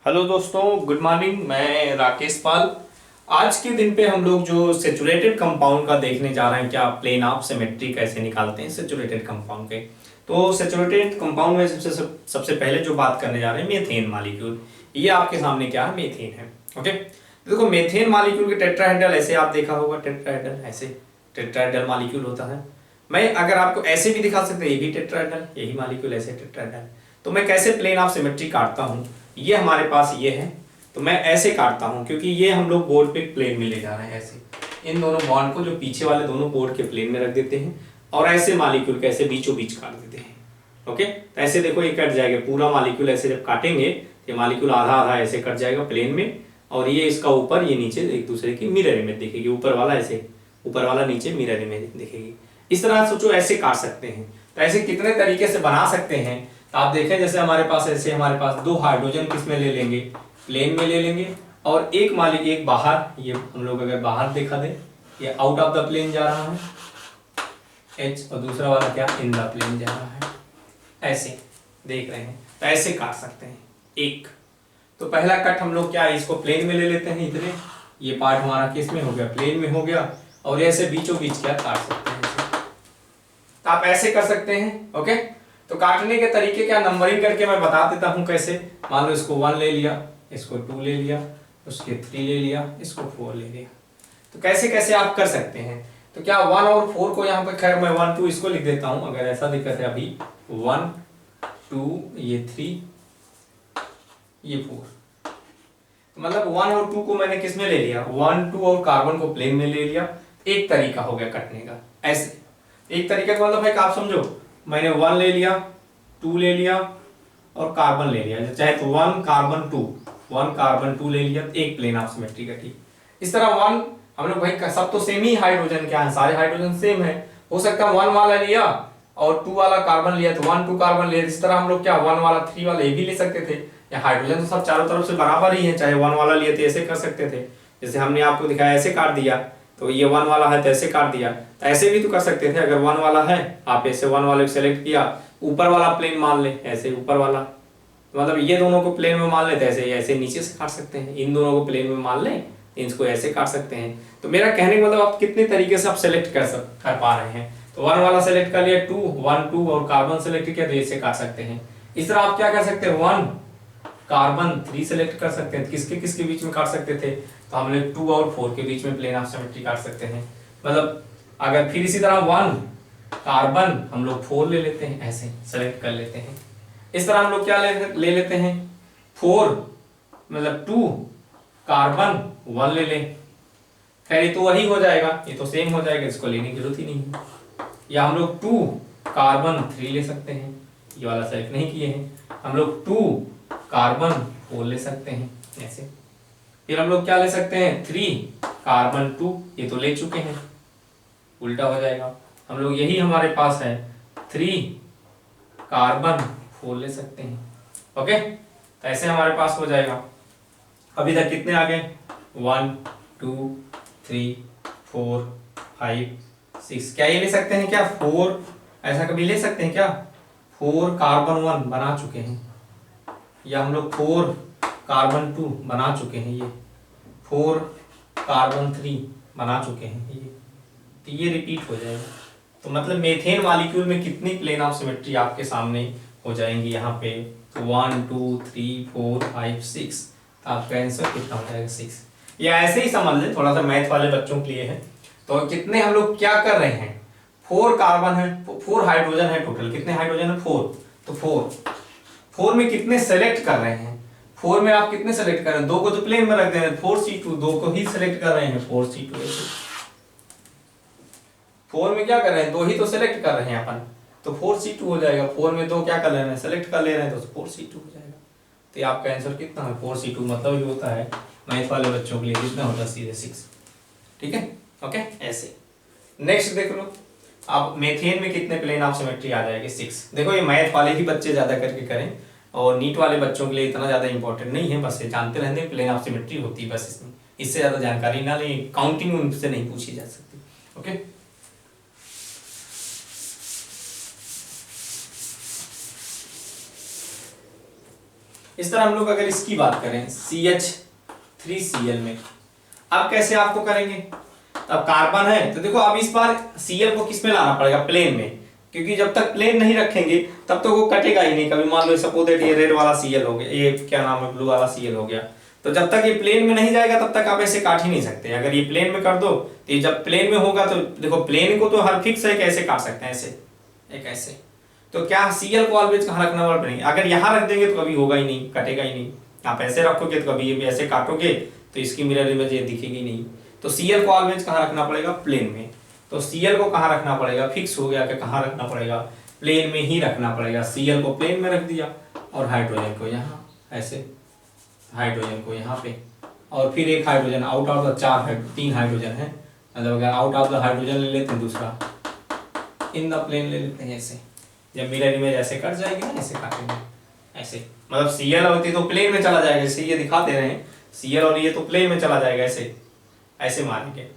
Hello दोस्तों, good morning. मैं राकेश पाल। आज के दिन पे हम लोग जो सेचुरेटेड कंपाउंड का देखने जा रहे हैं, क्या प्लेन ऑफ सिमेट्री कैसे निकालते हैं सेचुरेटेड कंपाउंड के। तो सेचुरेटेड कंपाउंड में सबसे पहले जो बात करने जा रहे हैं, मीथेन मॉलिक्यूल। ये आपके सामने क्या है, मीथेन है। ओके, तो देखो मीथेन मॉलिक्यूल के टेट्राहेड्रल ऐसे आप देखा होगा, टेट्राहेड्रल ऐसे टेट्राहेड्रल मॉलिक्यूल होता है। मैं अगर आपको ऐसे भी दिखा सकते, ये भी टेट्राहेड्रल, यही मॉलिक्यूल ऐसे टेट्राहेड्रल। तो मैं कैसे प्लेन ऑफ सिमेट्री काटता हूँ, ये हमारे पास ये है। तो मैं ऐसे काटता हूँ क्योंकि ये हम लोग बोर्ड पे प्लेन में ले जा रहे हैं। ऐसे इन दोनों बॉन्ड को जो पीछे वाले दोनों बोर्ड के प्लेन में रख देते हैं और ऐसे मॉलिक्यूल के ऐसे बीचों बीच काट देते हैं। ओके, तो ऐसे देखो ये कट जाएगा पूरा मॉलिक्यूल। ऐसे जब काटेंगे ये मॉलिक्यूल आधा आधा ऐसे कट जाएगा प्लेन में, और ये इसका ऊपर ये नीचे एक दूसरे की मिरर इमेज दिखेगी। ऊपर वाला ऐसे, ऊपर वाला नीचे मिरर इमेज दिखेगी। इस तरह सोचो, ऐसे काट सकते हैं। तो ऐसे कितने तरीके से बना सकते हैं, तो आप देखें जैसे हमारे पास ऐसे हमारे पास दो हाइड्रोजन किस में ले लेंगे, प्लेन में ले लेंगे, और एक बाहर, ये हम लोग अगर बाहर देखा दे, ये आउट ऑफ द प्लेन जा रहा है H, और दूसरा वाला क्या, इन द प्लेन जा रहा है। ऐसे देख रहे हैं, तो ऐसे काट सकते हैं एक। तो पहला कट हम लोग क्या है, इसको प्लेन में ले लेते हैं इतने, ये पार्ट हमारा किस में हो गया, प्लेन में हो गया, और ऐसे बीचों बीच क्या काट सकते हैं। तो आप ऐसे कर सकते हैं। ओके, तो काटने के तरीके क्या, नंबरिंग करके मैं बता देता हूं कैसे। मान लो इसको 1 ले लिया, इसको 2 ले लिया, उसके 3 ले लिया, इसको 4 ले लिया। तो कैसे कैसे आप कर सकते हैं। तो क्या 1 और 4 को यहाँ पे, खैर मैं 1 2 इसको लिख देता हूं अगर ऐसा दिक्कत है। अभी 1 2 ये 3 ये 4, तो मतलब 1 और 2 को मैंने किस में ले लिया, 1 2 और कार्बन को प्लेन में ले लिया। एक तरीका हो गया कटने का। ऐसे एक तरीके का मतलब है कि आप समझो, मैंने 1 ले लिया, 2 ले लिया और कार्बन ले लिया, चाहे तो 1 कार्बन 2, 1 कार्बन 2 ले लिया, एक प्लेन ऑफ सिमेट्री का। ठीक, इस तरह 1 हम लोग भाई सब तो सेम ही हाइड्रोजन क्या है, सारे हाइड्रोजन सेम है। हो सकता है 1 वाला लिया और 2 वाला कार्बन लिया, तो 1 2 कार्बन लिया। इस तरह हम लोग क्या 1 वाला 3 वाला ये भी ले सकते थे। या हाइड्रोजन तो सब चारों तरफ से बराबर ही है, चाहे 1 वाला लिए थे ऐसे कर सकते थे। जैसे हमने आपको दिखाया ऐसे काट दिया, तो ये 1 वाला है तो ऐसे काट दिया। तो ऐसे भी तो कर सकते थे, अगर 1 वाला है आप ऐसे 1 वाले को सेलेक्ट किया, ऊपर वाला प्लेन मान ले, ऐसे ऊपर वाला, मतलब ये दोनों को प्लेन में मान लेते, ऐसे ऐसे नीचे से काट सकते हैं। इन दोनों को प्लेन में मान लें, इसको ऐसे काट सकते हैं। तो मेरा कहने का मतलब आप कितने तरीके से आप सेलेक्ट कर पा रहे हैं। तो 1 वाला सेलेक्ट कर लिया, 2 1 2 और कार्बन सेलेक्ट किया, तो ऐसे काट सकते हैं। इस तरह आप क्या कर सकते हैं, 1 कार्बन 3 सेलेक्ट कर सकते हैं। किसके किसके बीच में काट सकते थे, तो हम लोग 2 और 4 के बीच में प्लेन ऑफ सिमेट्री काट सकते हैं। मतलब अगर फिर इसी तरह 1 कार्बन हम लोग 4 ले लेते हैं, ऐसे सेलेक्ट कर लेते हैं। इस तरह हम लोग क्या ले लेते हैं, 4 मतलब 2 कार्बन 1 ले लें। खैर ये तो वही हो जाएगा, ये तो सेम हो जाएगा, इसको लेने की जरूरत ही नहीं है। या हम लोग 2 कार्बन 3 ले सकते हैं, ये वाला सेलेक्ट नहीं किए हैं। हम लोग 2 कार्बन 4 ले सकते हैं ऐसे। फिर हम लोग क्या ले सकते हैं, 3 कार्बन 2, ये तो ले चुके हैं, उल्टा हो जाएगा। हम लोग यही हमारे पास है 3 कार्बन 4 ले सकते हैं। ओके, तो ऐसे हमारे पास हो जाएगा। अभी तक कितने आ गए, 1 2 3 4 5 6। क्या ये ले सकते हैं क्या, 4, ऐसा कभी ले सकते हैं क्या, 4 कार्बन 1 बना चुके हैं, या हम लोग 4 कार्बन 2 बना चुके हैं, ये 4 कार्बन 3 बना चुके हैं ये, तो ये रिपीट हो जाएगा। तो मतलब मीथेन मॉलिक्यूल में कितनी प्लेन ऑफ सिमेट्री आपके सामने हो जाएंगी यहाँ पे, तो 1 2 3 4 5 6, आपका आंसर कितना हो जाएगा, 6। या ऐसे ही समझ लें, थोड़ा सा मैथ वाले बच्चों के लिए है। तो कितने हम लोग क्या कर रहे हैं, 4 कार्बन है, 4 हाइड्रोजन है, टोटल कितने हाइड्रोजन है, 4। तो 4 में कितने सेलेक्ट कर रहे हैं, 4 में आप कितने सेलेक्ट कर रहे हैं, 2 को तो प्लेन में रख दे रहे हैं, 4C2, 2 को ही सेलेक्ट कर रहे हैं, 4C2 ऐसे। 4 में क्या कर रहे हैं, 2 ही तो सेलेक्ट कर रहे हैं अपन, तो 4C2 हो जाएगा। 4 में 2 क्या कर रहे हैं, सेलेक्ट कर ले रहे हैं, तो 4C2 हो जाएगा। तो ये आपका आंसर कितना है, 4C2। मतलब ये होता है मैथ वाले बच्चों के लिए कितना होता है, सीधे 6। ठीक है, ओके ऐसे। नेक्स्ट देख लो, अब मेथेन में कितने प्लेन ऑफ सिमेट्री आ जाएगी, 6। देखो ये मैथ वाले ही बच्चे ज्यादा करके करें, और नीट वाले बच्चों के लिए इतना ज्यादा इंपॉर्टेंट नहीं है, बस ये जानते रहते हैं प्लेन ऑफ सिमेट्री होती है बस इसमें, इससे ज्यादा जानकारी ना ले, काउंटिंग उनसे नहीं पूछी जा सकती। ओके, इस तरह हम लोग अगर इसकी बात करें CH3Cl में, अब कैसे आपको करेंगे, अब कार्बन है तो देखो अब इस बार Cl को किस में लाना पड़ेगा, प्लेन में, क्योंकि जब तक प्लेन नहीं रखेंगे तब तक वो कटेगा ही नहीं कभी। मान लो सपोज दैट ये रेड वाला Cl हो गया, ये क्या नाम है ब्लू वाला Cl हो गया, तो जब तक ये प्लेन में नहीं जाएगा तब तक आप ऐसे काट ही नहीं सकते। अगर ये प्लेन में कर दो तो ये जब प्लेन में होगा तो देखो प्लेन को तो हर फिक्स है, कैसे काट सकते हैं ऐसे, एक ऐसे। तो क्या Cl को ऑलवेज कहाँ रखना पड़ेगा, अगर यहाँ रख देंगे तो कभी होगा ही नहीं, कटेगा ही नहीं। आप ऐसे रखोगे तो कभी ये भी ऐसे काटोगे तो इसकी मिरर इमेज ये दिखेगी नहीं। तो Cl को ऑलवेज कहाँ रखना पड़ेगा, प्लेन में। तो Cl को कहाँ रखना पड़ेगा, फिक्स हो गया कि कहाँ रखना पड़ेगा, प्लेन में ही रखना पड़ेगा। Cl को प्लेन में रख दिया और हाइड्रोजन को यहाँ ऐसे, हाइड्रोजन को यहाँ पे, और फिर एक हाइड्रोजन आउट ऑफ द तीन हाइड्रोजन है, मतलब अगर आउट ऑफ द हाइड्रोजन ले लेते हैं, दूसरा इन द प्लेन ले लेते हैं ऐसे। जब मिरर इमेज ऐसे कट जाएगी ना, ऐसे काटेंगे ऐसे, मतलब Cl होती तो प्लेन में चला जाएगा, जैसे ये दिखा दे रहे हैं Cl और ये तो प्लेन में चला जाएगा, ऐसे ऐसे मारेंगे,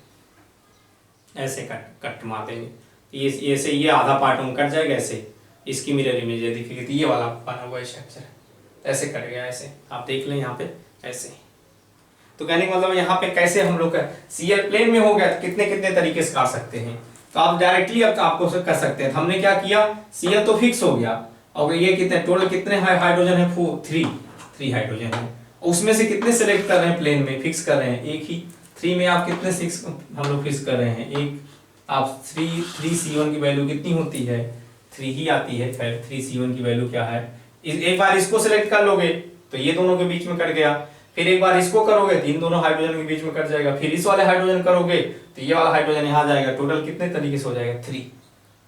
ऐसे कट मार देंगे, ये ऐसे ये आधा पार्ट में कट जाएगा ऐसे, इसकी मिरर इमेज ये दिखेगी, तो ये वाला बना हुआ स्ट्रक्चर ऐसे कट गया, ऐसे आप देख लें यहाँ पे ऐसे। तो कहने का मतलब यहाँ पे कैसे हम लोग Cl प्लेन में हो गया तो कितने कितने तरीके से काट सकते हैं, तो आप डायरेक्टली अब आपको कर सकते हैं। तो हमने क्या किया, Cl तो फिक्स हो गया, और ये कितने टोटल कितने हाइड्रोजन है, 3 हाइड्रोजन है, उसमें से कितने सेलेक्ट कर रहे हैं, प्लेन में फिक्स कर रहे हैं एक ही। 3 में आप कितने 6 हम लोग फिक्स कर रहे हैं, एक। आप 3C1 की वैल्यू कितनी होती है, 3 ही आती है। खैर 3C1 की वैल्यू क्या है, एक बार इसको सिलेक्ट कर लोगे तो ये दोनों के बीच में कट गया, फिर एक बार इसको करोगे तो इन दोनों हाइड्रोजन के बीच में कट जाएगा, फिर इस वाले हाइड्रोजन करोगे तो ये वाला हाइड्रोजन यहाँ जाएगा, टोटल कितने तरीके से हो जाएगा, 3।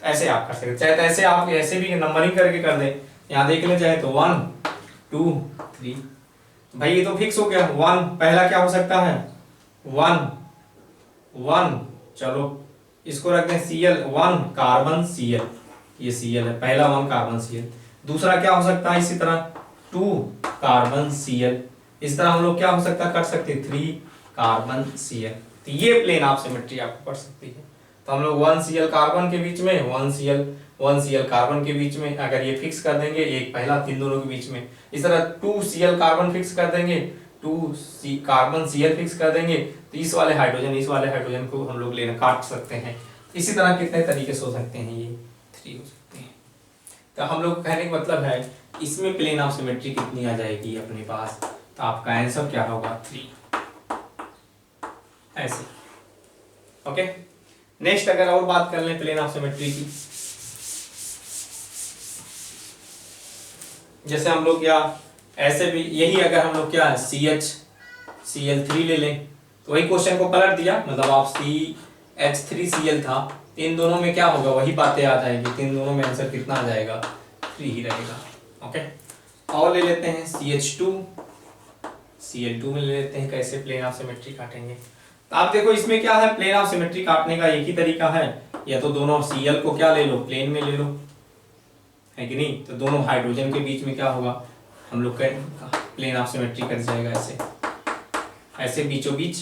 ऐसे आप कर सकते, चाहे तो ऐसे आप ऐसे भी नंबरिंग करके कर दें, यहाँ देख लें चाहे तो 1 2 3। भाई ये तो फिक्स हो गया, 1 पहला क्या हो सकता है, 1 चलो इसको रखते हैं Cl, 1 कार्बन Cl, ये Cl है पहला, 1 कार्बन Cl। दूसरा क्या हो सकता है इसी तरह 2 कार्बन Cl, इस तरह हम लोग क्या हो सकता है कर सकते हैं 3 कार्बन Cl। तो ये प्लेन ऑफ सिमेट्री आपको पड़ सकती है। तो हम लोग 1Cl कार्बन के बीच में, 1Cl कार्बन के बीच में अगर ये फिक्स कर देंगे, एक पहला 3 दोनों के बीच में। इस तरह 2Cl कार्बन फिक्स कर देंगे, 2 कार्बन Cl फिक्स कर देंगे, तो इस वाले हाइड्रोजन को हम लोग लेना काट सकते हैं। इसी तरह कितने तरीके से हो सकते हैं, ये 3 हो सकते हैं। तो हम लोग कहने का मतलब है इसमें प्लेन ऑफ सिमेट्री कितनी आ जाएगी अपने पास, तो आपका आंसर क्या होगा, 3 ऐसे। ओके, नेक्स्ट अगर और बात कर लें प्लेन ऑफ सिमेट्री की, जैसे हम लोग क्या ऐसे भी यही अगर हम लोग क्या CH3 ले लें तो वही क्वेश्चन को पलट दिया, मतलब आप CH3Cl था, इन दोनों में क्या होगा वही बातें आ जाएगी, तीन दोनों में आंसर कितना आ जाएगा, 3 ही रहेगा। ओके, और ले लेते हैं Cl2 में ले लेते हैं, कैसे प्लेन ऑफ सिमेट्री काटेंगे। तो आप देखो इसमें क्या है, प्लेन ऑफ सिमेट्री काटने का एक ही तरीका है, या तो दोनों Cl को क्या ले लो, प्लेन में ले लो, है कि नहीं। तो दोनों हाइड्रोजन के बीच में क्या होगा, हम लोग का प्लेन ऑफ सिमेट्री कट जाएगा ऐसे, ऐसे बीचों बीच।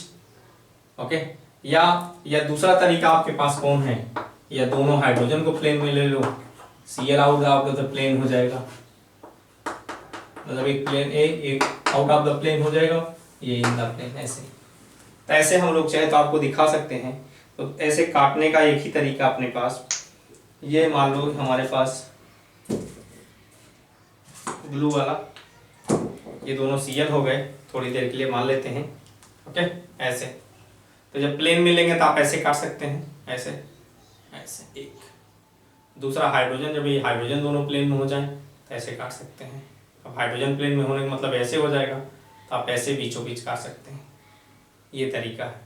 ओके, या दूसरा तरीका आपके पास कौन है, या दोनों हाइड्रोजन को प्लेन में ले लो, Cl out of the plane हो जाएगा, मतलब एक प्लेन एक आउट ऑफ द प्लेन हो जाएगा, ये इन द प्लेन, ऐसे। तो ऐसे हम लोग चाहे तो आपको दिखा सकते हैं। तो ऐसे काटने का एक ही तरीका अपने पास, ये मान लो हमारे पास ब्लू वाला, ये दोनों Cl हो गए, थोड़ी देर के लिए मान लेते हैं। ओके, ऐसे। तो जब प्लेन मिलेंगे तो आप ऐसे काट सकते हैं, ऐसे ऐसे एक। दूसरा हाइड्रोजन, जब ये हाइड्रोजन दोनों प्लेन में हो जाए तो ऐसे काट सकते हैं। अब हाइड्रोजन प्लेन में होने का मतलब ऐसे हो जाएगा, तो आप ऐसे बीचों बीच काट सकते हैं, ये तरीका है।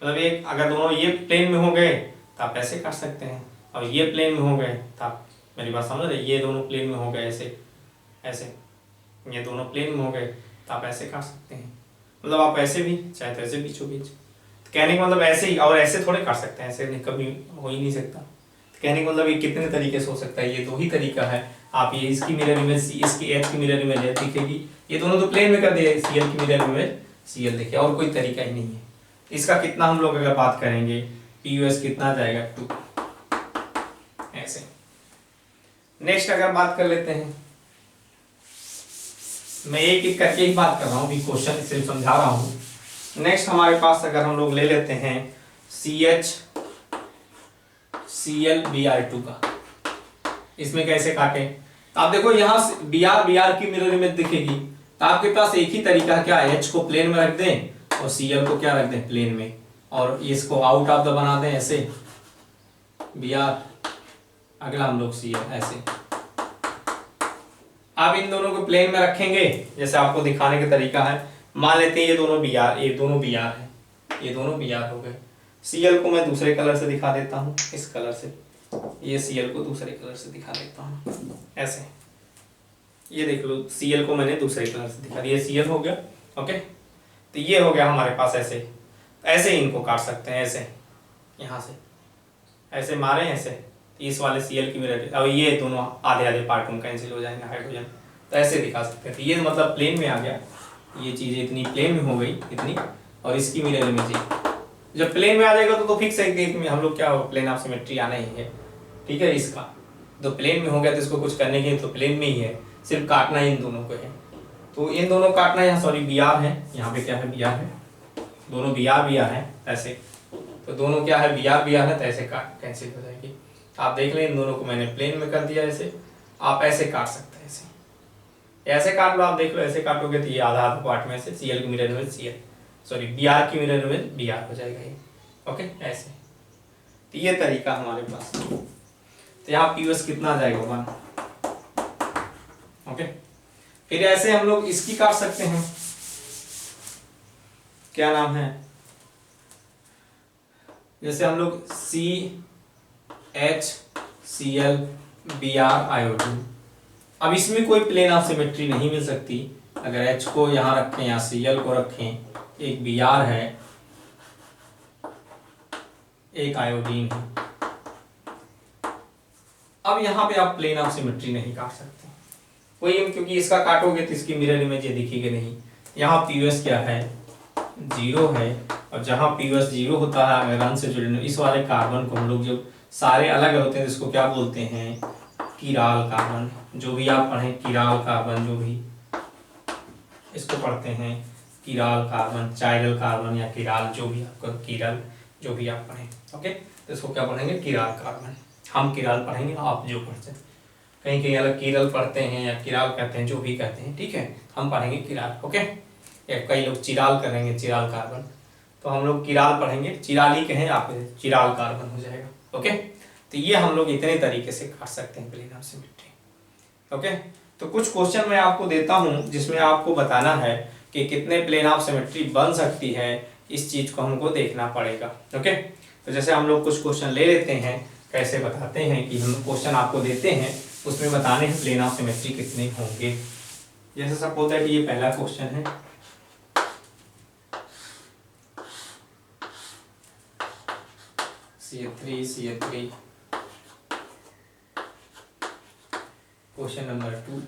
मतलब एक अगर दोनों ये प्लेन में हो गए तो आप ऐसे काट सकते हैं, और ये प्लेन में हो गए तो आप, मेरी बात समझ रहे, ये दोनों प्लेन में हो गए ऐसे ऐसे, ये दोनों प्लेन में हो गए तो आप ऐसे काट सकते हैं। मतलब आप ऐसे भी चाहे तो ऐसे बीचों बीच। तो कहने का मतलब ऐसे ही, और ऐसे थोड़े काट सकते हैं, ऐसे नहीं, कभी हो ही नहीं सकता। तो कहने का मतलब ये कितने तरीके से हो सकता है, ये 2 ही तरीका है। आप ये इसकी मिरर इमेज, इसकी H की मिरर इमेज दिखेगी, ये दोनों तो प्लेन में कर दिए, Cl की मिरर इमेज Cl देखिए, और कोई तरीका ही नहीं है। इसका कितना हम लोग अगर बात करेंगे, PUS कितना जाएगा, 2 ऐसे। नेक्स्ट अगर बात कर लेते हैं, मैं एक एक करके ही बात कर रहा हूँ, अभी क्वेश्चन सिर्फ समझा रहा हूँ। नेक्स्ट हमारे पास अगर हम लोग ले लेते हैं CHClBr2 का, इसमें कैसे काटे? तो आप देखो यहाँ Br की मिरर इमेज दिखेगी, तो आपके पास एक ही तरीका क्या है, H को प्लेन में रख दें और Cl को क्या रख दें, प्लेन में, और इसको आउट ऑफ द बना दें ऐसे Br, अगला हम लोग Cl ऐसे। आप इन दोनों को प्लेन में रखेंगे, जैसे आपको दिखाने का तरीका है। मान लेते हैं ये दोनों Br है, ये दोनों Br हो गए। Cl को मैं दूसरे कलर से दिखा देता हूँ, इस कलर से, ये Cl को दूसरे कलर से दिखा देता हूँ ऐसे। ये देख लो, Cl को मैंने दूसरे कलर से दिखा दिया, Cl हो गया। ओके, तो ये हो गया हमारे पास ऐसे। ऐसे इनको काट सकते हैं, ऐसे यहाँ से ऐसे मारे ऐसे, इस वाले Cl की मिरर, अब ये दोनों आधे आधे पार्ट में कैंसिल हो जाएंगे, हाइड्रोजन, तो ऐसे दिखा सकते हैं। तो ये मतलब प्लेन में आ गया, ये चीज़ें इतनी प्लेन में हो गई इतनी, और इसकी मिरर इमेज जब प्लेन में आ जाएगा तो फिक्स है कि हम लोग क्या प्लेन ऑफ सिमेट्री आना ही है। ठीक है, इसका तो प्लेन में हो गया तो इसको कुछ करने के तो प्लेन में ही है, सिर्फ काटना ही इन दोनों को है। तो इन दोनों काटना, यहाँ सॉरी Br है, यहाँ पे क्या है Br है, दोनों Br है ऐसे, तो दोनों क्या है Br है, तो ऐसे काट कैंसिल हो जाएगी। आप देख लें इन दोनों को मैंने प्लेन में कर दिया ऐसे। आप ऐसे काट सकते हैं, ऐसे काट लो, आप देख लो ऐसे काटोगे तो ये आधा आधा पार्ट में से Cl की mirror image Cl, sorry Br की मिरर इमेज Br हो जाएगा ये। ओके, ऐसे। तो ये तरीका हमारे पास। तो यहाँ पीओएस कितना आ जाएगा 1। ओके, फिर ऐसे हम लोग इसकी काट सकते हैं, क्या नाम है, जैसे हम लोग CHClBr iO2। अब इसमें कोई प्लेन ऑफ सिमेट्री नहीं मिल सकती। अगर H को यहाँ रखें या Cl को रखें, एक Br है, एक आयोडीन है। अब यहाँ पे आप प्लेन ऑफ सिमेट्री नहीं काट सकते कोई, क्योंकि इसका काटोगे तो इसकी मिरर इमेज ये दिखेगी नहीं। यहाँ पीओएस क्या है, 0 है, और जहाँ पीओएस 0 होता है अगर अनसैचुरेटेड, इस वाले कार्बन को हम लोग जो सारे अलग होते हैं इसको क्या बोलते हैं, किराल कार्बन। जो भी आप पढ़ें किराल कार्बन, जो भी इसको पढ़ते हैं किराल कार्बन, चाइरल कार्बन या किराल, जो भी आपको किरल, जो भी आप पढ़ें। ओके, तो इसको क्या पढ़ेंगे, किराल कार्बन। हम किराल पढ़ेंगे, आप जो पढ़ते हैं, कहीं कहीं अलग किरल पढ़ते हैं या किराल कहते हैं, जो भी कहते हैं। ठीक है, हम पढ़ेंगे किराल। ओके, या कई लोग चिराल करेंगे, चिराल कार्बन, तो हम लोग किराल पढ़ेंगे, चिराल ही कहें आप, चिराल कार्बन हो जाएगा। ओके, तो ये हम लोग इतने तरीके से काट सकते हैं प्लेन ऑफ सिमेट्री। ओके, तो कुछ क्वेश्चन मैं आपको देता हूं जिसमें आपको बताना है कि कितने प्लेन ऑफ सिमेट्री बन सकती है, इस चीज को हमको देखना पड़ेगा। ओके, तो जैसे हम लोग कुछ क्वेश्चन ले लेते हैं, कैसे बताते हैं कि हम क्वेश्चन आपको देते हैं उसमें बताने हैं प्लेन ऑफ सिमेट्री कितने होंगे। जैसे सपोज दैट ये पहला क्वेश्चन है, CH3 क्वेश्चन नंबर 2,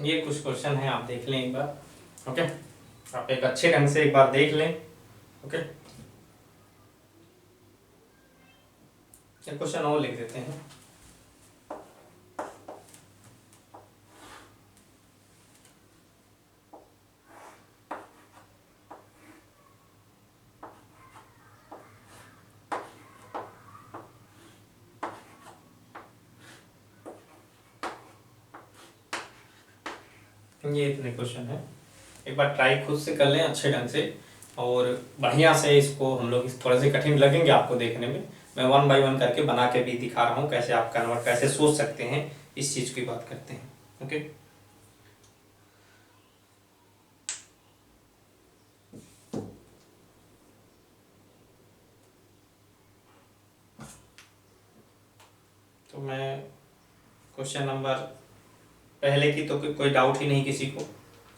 ये कुछ क्वेश्चन है, आप देख लें एक बार। ओके, आप एक अच्छे ढंग से एक बार देख लें। ओके, एक क्वेश्चन और लिख देते हैं। ये इतने क्वेश्चन है, एक बार ट्राई खुद से कर लें अच्छे ढंग से और बढ़िया से। इसको हम लोग थोड़े से कठिन लगेंगे आपको देखने में, मैं 1 बाय 1 करके बना के भी दिखा रहा हूँ कैसे आप कन्वर्ट कैसे सोच सकते हैं, इस चीज़ की बात करते हैं। ओके, तो मैं क्वेश्चन नंबर पहले की तो कोई डाउट ही नहीं किसी को,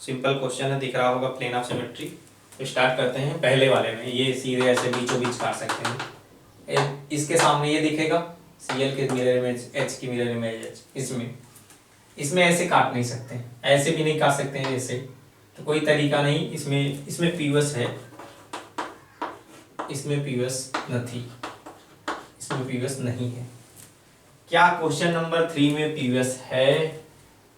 सिंपल क्वेश्चन है, दिख रहा होगा प्लेन ऑफ सिमेट्री। तो स्टार्ट करते हैं पहले वाले में। ये सीधे ऐसे बीचों बीच काट सकते हैं। इसके सामने ये दिखेगा Cl के मिरर इमेज, H की मिरर इमेज H। इसमें ऐसे काट नहीं सकते, ऐसे भी नहीं काट सकते हैं ऐसे, तो कोई तरीका नहीं। इसमें पीवस है, इसमें पीवस नहीं, इसमें पीवस नहीं है। क्या क्वेश्चन नंबर 3 में पीवस है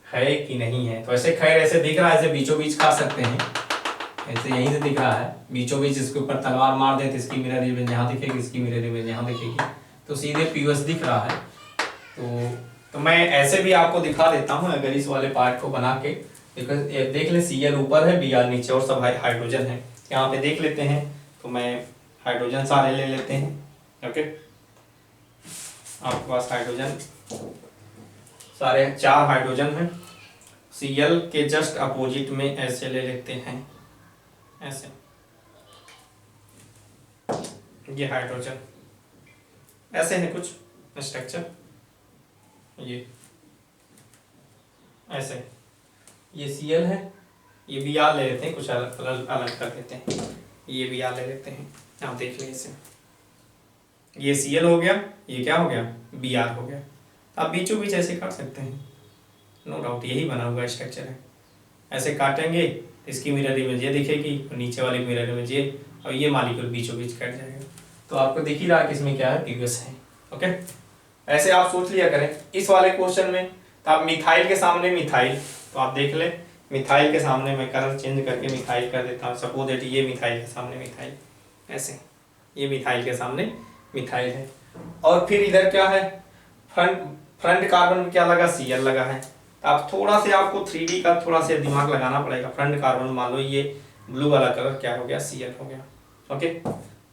कि नहीं है? तो ऐसे खैर ऐसे दिख रहा है, ऐसे बीचों बीच खा सकते हैं, ऐसे यहीं से दिख रहा है बीचों बीच। इसके ऊपर तलवार मार दे तो इसकी मिरर इमेज यहाँ दिखेगी, इसकी मिरर इमेज यहाँ दिखेगी, तो सीधे पीवस दिख रहा है। तो मैं ऐसे भी आपको दिखा देता हूँ अगर इस वाले पार्ट को बना के। देख ले Cl ऊपर है, Br नीचे, और सब हाइड्रोजन है। यहाँ पे देख लेते हैं, तो मैं हाइड्रोजन सारे ले लेते हैं। ओके, आपके पास हाइड्रोजन सारे 4 हाइड्रोजन हैं। Cl के जस्ट अपोजिट में ऐसे ले लेते हैं, ऐसे, ये हाइड्रोजन ऐसे है कुछ स्ट्रक्चर, ये ऐसे, ये Cl है, ये Br ले लेते हैं, कुछ अलग कर देते हैं, ये Br ले लेते हैं। आप देख लें इसे, ये Cl हो गया, ये क्या हो गया, Br हो गया। आप बीचों बीच ऐसे काट सकते हैं, नो डाउट यही बना हुआ स्ट्रक्चर है। ऐसे काटेंगे, इसकी मिरर इमेज ये दिखेगी, नीचे वाली मिरर इमेज ये, और ये मालिक्यूल बीचों बीच कट जाएगा। तो आपको दिख ही रहा है कि इसमें क्या है, पीवस है। ओके, ऐसे आप सोच लिया करें। इस वाले क्वेश्चन में तो आप मिथाइल के सामने मिथाइल, तो आप देख लें मिथाइल के सामने मैं कलर चेंज करके मिथाइल कर देता हूँ। सपोज दैट ये मिथाइल के सामने मिथाइल, ऐसे, ये मिथाइल के सामने मिथाइल है। और फिर इधर क्या है, फ्रंट कार्बन में क्या लगा, Cl लगा है। तो आप थोड़ा से आपको 3D का थोड़ा सा दिमाग लगाना पड़ेगा। फ्रंट कार्बन मान लो ये ब्लू वाला कलर क्या हो गया, Cl हो गया। ओके,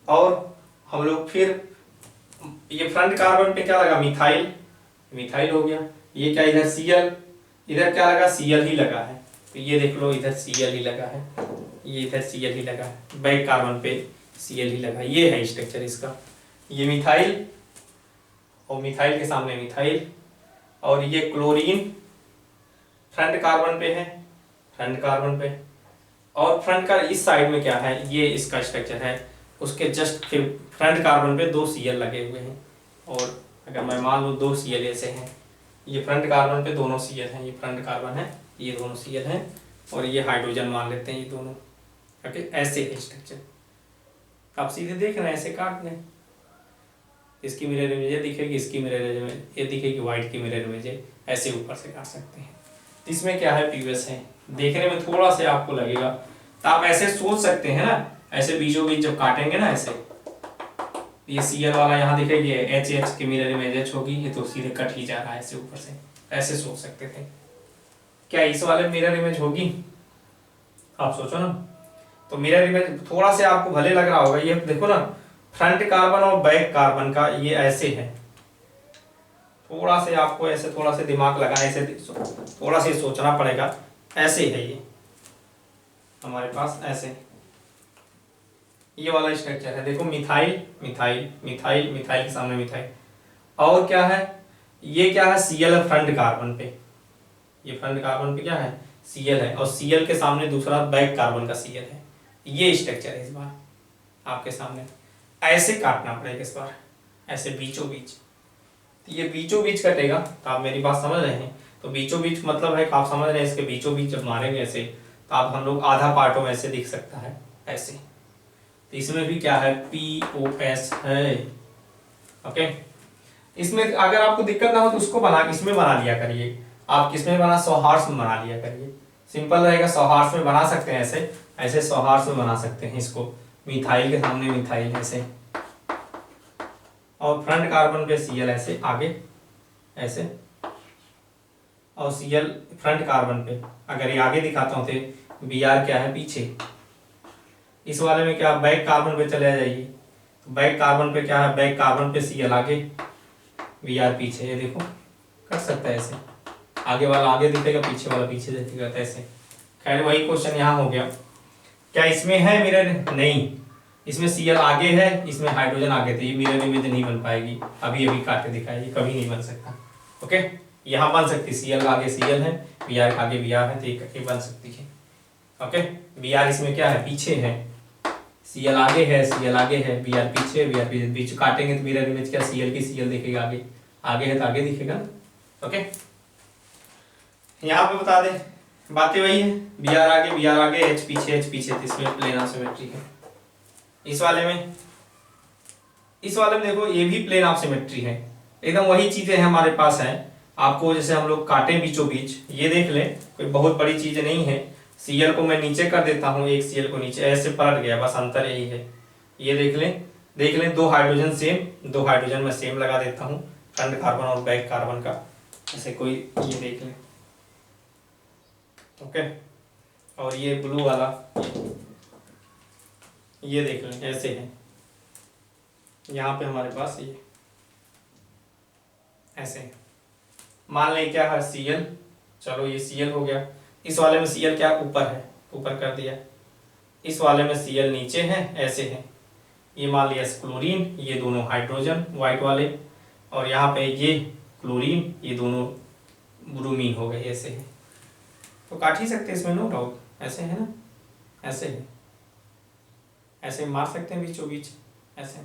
और हम लोग फिर ये फ्रंट कार्बन पे क्या लगा, मिथाइल, मिथाइल हो गया। ये क्या इधर Cl, इधर क्या लगा, Cl ही लगा है। तो ये देख लो इधर Cl ही लगा है, ये इधर Cl ही लगा है, बैक कार्बन पे Cl ही लगा है। ये है स्ट्रक्चर इसका, ये मिथाइल और मिथाइल के सामने मिथाइल, और ये क्लोरीन फ्रंट कार्बन पे है, फ्रंट कार्बन पे, और फ्रंट का इस साइड में क्या है, ये इसका स्ट्रक्चर है। उसके जस्ट फिर फ्रंट कार्बन पे 2 Cl लगे हुए हैं, और अगर मैं मान लूँ 2 Cl ऐसे हैं, ये फ्रंट कार्बन पे दोनों Cl हैं, ये फ्रंट कार्बन है, ये दोनों Cl हैं, और ये हाइड्रोजन मान लेते हैं ये दोनों। ओके, ऐसे है स्ट्रक्चर। आप सीधे देख रहे हैं, ऐसे काट लें, इसकी मिरर इमेज ये दिखेगी, इसकी मिरर इमेज ये दिखेगी, व्हाइट की मिरर इमेज ऐसे ऊपर से काट सकते हैं। तो इसमें क्या है, पीवस है। देखने में थोड़ा सा आपको लगेगा, तो आप ऐसे सोच सकते हैं ना, ऐसे बीचों बीच जब काटेंगे ना ऐसे, ये Cl वाला यहाँ दिखेगी, H की मिरर इमेज H होगी, ये तो सीधे कट ही जा रहा है ऐसे ऊपर से, ऐसे सोच सकते थे। क्या इस वाले मिरर इमेज होगी, आप सोचो ना। तो मिरर इमेज थोड़ा सा आपको भले लग रहा होगा, ये देखो ना, फ्रंट कार्बन और बैक कार्बन का ये ऐसे है। थोड़ा से आपको ऐसे थोड़ा से दिमाग लगाने से थोड़ा सा सोचना पड़ेगा। ऐसे है ये हमारे पास, ऐसे ये वाला स्ट्रक्चर है। देखो मिथाइल मिथाइल मिथाइल मिथाइल के सामने मिथाइल, और क्या है, ये क्या है, Cl फ्रंट कार्बन पे, ये फ्रंट कार्बन पे क्या है, Cl है, और Cl के सामने दूसरा बैक कार्बन का Cl है। ये स्ट्रक्चर है इस बार आपके सामने। ऐसे काटना पड़ेगा इस बार, ऐसे बीचों बीच। ये बीचों बीच कटेगा, तो आप मेरी बात समझ रहे हैं। तो बीचों बीच मतलब है कि आप समझ रहे हैं, इसके बीचों बीच जब मारेंगे ऐसे तो आप हम लोग आधा पार्टों में ऐसे दिख सकता है ऐसे। तो इसमें भी क्या है, POS है। ओके, इसमें अगर आपको दिक्कत ना हो तो उसको इसमें बना लिया करिए। आप किसमें बना, सौहार्स में बना लिया करिए, सिंपल रहेगा। सौहार्स में बना सकते हैं ऐसे, ऐसे सौहार्स में बना सकते हैं इसको, मिथाइल के सामने मिथाइल ऐसे, और फ्रंट कार्बन पे Cl ऐसे आगे ऐसे, और Cl फ्रंट कार्बन पे अगर ये आगे दिखाता हूँ तो Br क्या है पीछे। इस वाले में क्या, बैक कार्बन पे चले जाइए, तो बैक कार्बन पे क्या है, बैक कार्बन पे Cl आगे Br पीछे। ये देखो कर सकता है ऐसे, आगे वाला आगे दिखेगा, पीछे वाला पीछे दिखेगा ऐसे। खैर वही क्वेश्चन यहाँ हो गया। क्या इसमें है मिरर, नहीं, इसमें Cl आगे है, इसमें हाइड्रोजन आगे थे, ये मिरर इमेज नहीं बन पाएगी, अभी अभी काट के दिखाएगी, कभी नहीं बन सकता। ओके, यहाँ बन सकती है, Cl आगे Cl है, Br आगे Br है, तो ये बन सकती है। ओके, Br इसमें क्या है, पीछे है, Cl आगे है, Cl आगे है, Br पीछे है, Br पीछे, बीच काटेंगे तो मिरर इमेज क्या, Cl की Cl दिखेगा आगे, आगे है तो आगे दिखेगा ना। ओके, यहाँ पे बता दें, बातें वही है, Br आगे H पीछे, H पीछे, तो इसमें प्लेन ऑफ सिमेट्री है। इस वाले में देखो ये भी प्लेन ऑफ सिमेट्री है, एकदम वही चीजें हैं हमारे पास है। आपको जैसे हम लोग काटे बीचों बीच, ये देख ले, कोई बहुत बड़ी चीज नहीं है। Cl को मैं नीचे कर देता हूँ, एक Cl को नीचे ऐसे पलट गया, बस अंतर यही है। ये देख लें, दो हाइड्रोजन सेम, दो हाइड्रोजन में सेम लगा देता हूँ, फ्रंट कार्बन और बैक कार्बन का ऐसे कोई, ये देख लें। ओके, और ये ब्लू वाला ये देख लें ऐसे है, यहाँ पे हमारे पास ये ऐसे, मान लें क्या है Cl, चलो ये Cl हो गया। इस वाले में Cl क्या ऊपर है, ऊपर कर दिया। इस वाले में Cl नीचे है, ऐसे है। ये मान लिया क्लोरीन, ये दोनों हाइड्रोजन व्हाइट वाले, और यहाँ पे ये क्लोरीन, ये दोनों ब्रोमीन हो गए, ऐसे है। तो काट ही सकते हैं इसमें, नो डाउट, ऐसे है ना, ऐसे है, ऐसे मार सकते हैं बीचों बीच ऐसे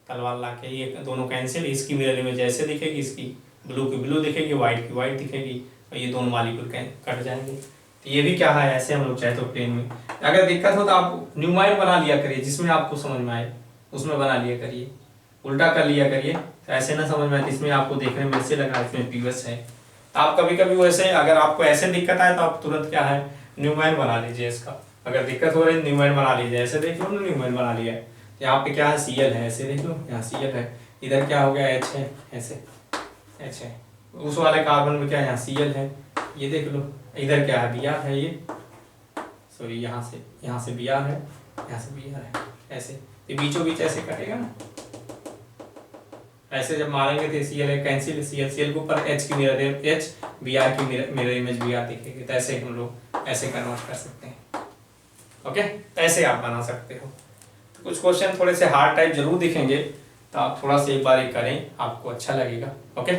तलवार ला के, ये दोनों कैंसिल, इसकी मिरर इमेज ऐसे दिखेगी, इसकी ब्लू की ब्लू दिखेगी, व्हाइट की व्हाइट दिखेगी, और ये दोनों मालिक्यूल कट जाएंगे। तो ये भी क्या है, ऐसे हम लोग चाहे तो प्लेन में, अगर दिक्कत हो तो आप न्यूमाइल बना लिया करिए, जिसमें आपको समझ में आए उसमें बना लिया करिए, उल्टा कर लिया करिए, तो ऐसे ना समझ में आए इसमें आपको देखने में ऐसे लगा इसमें POS है। तो आप कभी कभी वैसे, अगर आपको ऐसे दिक्कत आए तो आप तुरंत क्या है, न्यूमाइल बना लीजिए इसका। अगर दिक्कत हो रही है न्यूमाइल बना लीजिए, ऐसे देख लो ना, न्यूमाइल बना लिया है, यहाँ पे क्या है Cl है, ऐसे देख लो, यहाँ Cl है, इधर क्या हो गया H है, ऐसे H है। उस वाले कार्बन में क्या है, यहाँ Cl है, ये देख लो, इधर क्या है Br है, ये सॉरी यहाँ से Br है, यहाँ से Br है, ऐसे। तो बीचों बीच ऐसे कटेगा ना, ऐसे जब मारेंगे तो Cl है कैंसिल, Cl के ऊपर H की मिरर, H Br की मिरर इमेज Br दिखेगी। तो ऐसे हम लोग ऐसे कन्वर्ट कर सकते हैं। ओके, तो ऐसे आप बना सकते हो। तो कुछ क्वेश्चन थोड़े से हार्ड टाइप जरूर दिखेंगे, तो आप थोड़ा सा एक बार ये करें, आपको अच्छा लगेगा। ओके,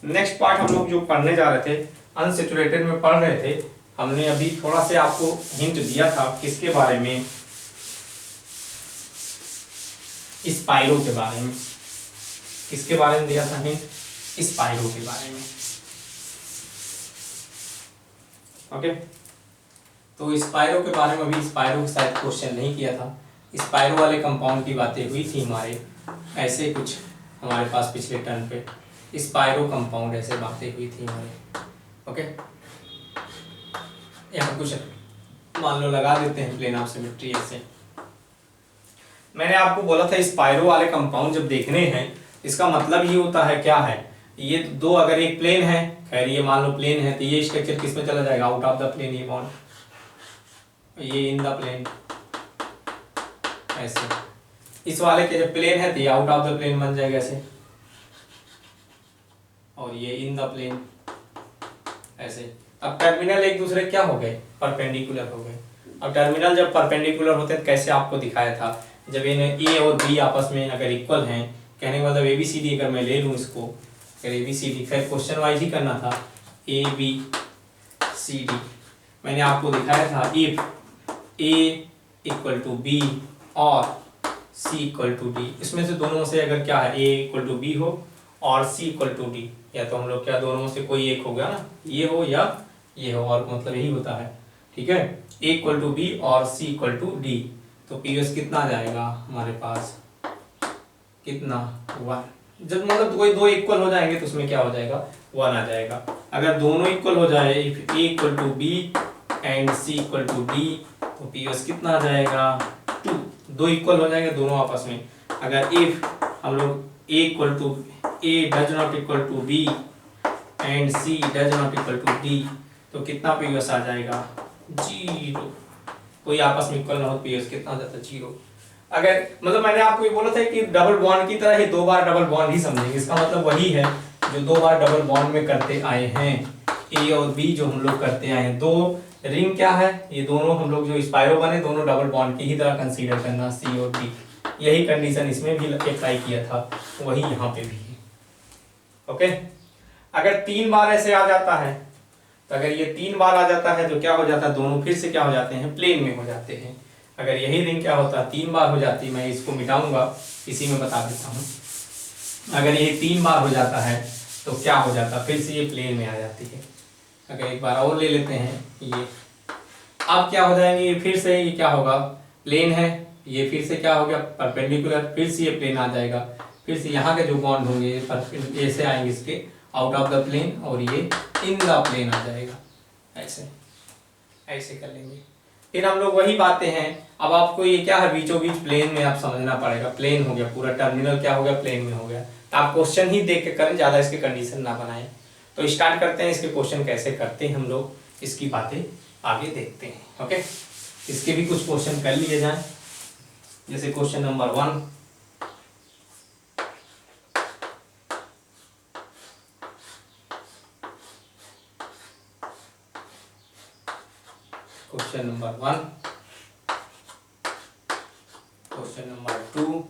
नेक्स्ट पार्ट हम लोग जो पढ़ने जा रहे थे, अनसैचुरेटेड में पढ़ रहे थे, हमने अभी थोड़ा से आपको हिंट दिया था किसके बारे में, स्पाइरो के बारे में। किसके बारे में दिया था हिंट, स्पाइरो के बारे में। ओके, तो स्पाइरो के बारे में अभी स्पाइरो के साथ क्वेश्चन नहीं किया था, स्पाइरो वाले कंपाउंड की बातें हुई थी हमारे, ऐसे कुछ हमारे पास पिछले टर्न पे स्पाइरो कंपाउंड ऐसे बातें हुई थी हमारे। ओके, यहाँ कुछ मान लो लगा देते हैं प्लेन ऑफ सिमेट्री ऐसे। मैंने आपको बोला था स्पाइरो वाले कंपाउंड जब देखने हैं, इसका मतलब ये होता है क्या है, ये दो, अगर एक प्लेन है, खैर ये मान लो प्लेन है, तो ये स्ट्रक्चर किस में चला जाएगा, आउट ऑफ द प्लेन, ये बॉन्ड ये इन द प्लेन ऐसे। इस वाले के जब प्लेन है तो ये आउट ऑफ द प्लेन बन जाएगा ऐसे, और ये इन द प्लेन ऐसे। अब टर्मिनल एक दूसरे क्या हो गए, परपेंडिकुलर हो गए। अब टर्मिनल जब परपेंडिकुलर होते हैं तो कैसे आपको दिखाया था, जब इन्हें ए और बी आपस में अगर इक्वल हैं, कहने का मतलब ABCD अगर मैं ले लूँ इसको, अगर ABCD, खैर क्वेश्चन वाइज ही करना था, ABCD मैंने आपको दिखाया था, if A equal to B और C इक्वल टू D, इसमें से दोनों से अगर क्या है A इक्वल टू B हो और C इक्वल टू D, या तो हम लोग क्या दोनों से कोई एक हो गया ना, ये हो या ये हो, और मतलब यही होता है। ठीक है, A इक्वल टू बी और C इक्वल टू डी, तो पीएस कितना आ जाएगा हमारे पास, कितना 1। जब मतलब कोई दो इक्वल हो जाएंगे तो उसमें क्या हो जाएगा 1 आ जाएगा। अगर दोनों इक्वल हो जाए, if A equal to B and C equal to D, तो पीएस कितना आ जाएगा 2। दो इक्वल हो जाएंगे दोनों आपस में। अगर इफ हम लोग A equal to A does not equal to B and C does not equal to D, तो कितना पीएस आ जाएगा 0। कोई आपस में इक्वल ना हो, पीएस कितना आ जाता है 0। अगर मतलब मैंने आपको ये बोला था कि डबल बॉन्ड की तरह ही दो बार डबल बॉन्ड ही समझेंगे, इसका मतलब वही है जो दो बार डबल बॉन्ड में करते आए हैं, ए और बी जो हम लोग करते आए हैं। दो रिंग क्या है, ये दोनों हम लोग जो स्पाइरो बने दोनों डबल बॉन्ड की ही तरह कंसीडर करना, सी और डी। यही कंडीशन इसमें भी अप्लाई किया था, वही यहाँ पे भी है। ओके, अगर 3 बार ऐसे आ जाता है, तो अगर ये 3 बार आ जाता है तो क्या हो जाता है, दोनों फिर से क्या हो जाते हैं, प्लेन में हो जाते हैं। अगर यही रिंग क्या होता है 3 बार हो जाती, मैं इसको मिटाऊंगा, इसी में बता देता हूँ। अगर ये 3 बार हो जाता है तो क्या हो जाता, फिर से ये प्लेन में आ जाती है। अगर एक बार और ले लेते हैं ये, अब क्या हो जाएंगे, ये फिर से ये क्या होगा, प्लेन है, ये फिर से क्या हो गया परपेंडिकुलर, फिर से ये प्लेन आ जाएगा। फिर से यहाँ के जो बॉन्ड होंगे ऐसे आएंगे इसके आउट ऑफ द प्लेन, और ये इन द प्लेन आ जाएगा। ऐसे ऐसे कर लेंगे। फिर हम लोग वही बातें हैं, अब आपको ये क्या है बीचों बीच प्लेन में आप समझना पड़ेगा। प्लेन हो गया पूरा, टर्मिनल क्या हो गया प्लेन में हो गया, तो आप क्वेश्चन ही देख के करें, ज़्यादा इसके कंडीशन ना बनाएं। तो स्टार्ट करते हैं, इसके क्वेश्चन कैसे करते हैं हम लोग, इसकी बातें आगे देखते हैं। ओके, इसके भी कुछ क्वेश्चन कर लिए जाएं, जैसे question number 1। Question number 1, question number 2,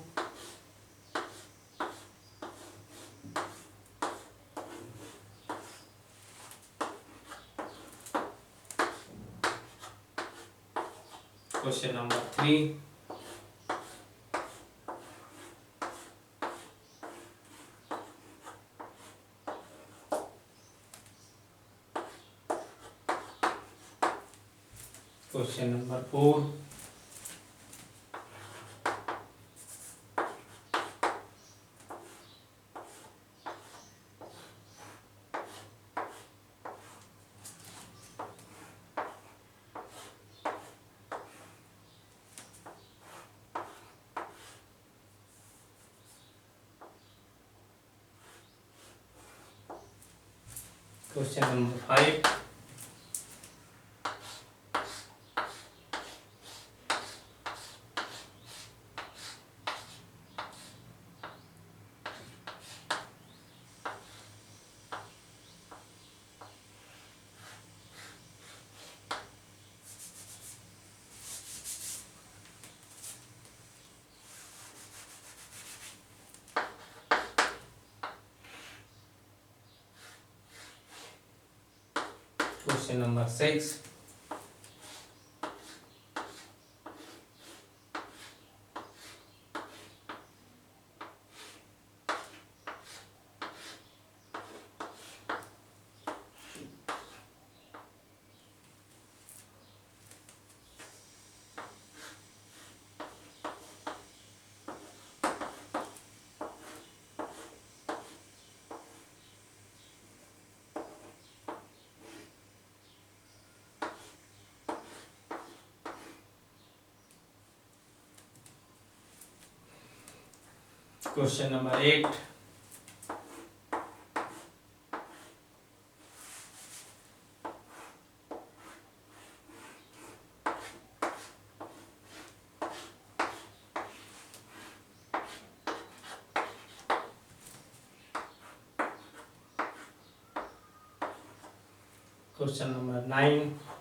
question number 3, question number 4, question number 5, question number 6, question number 8, question number 9,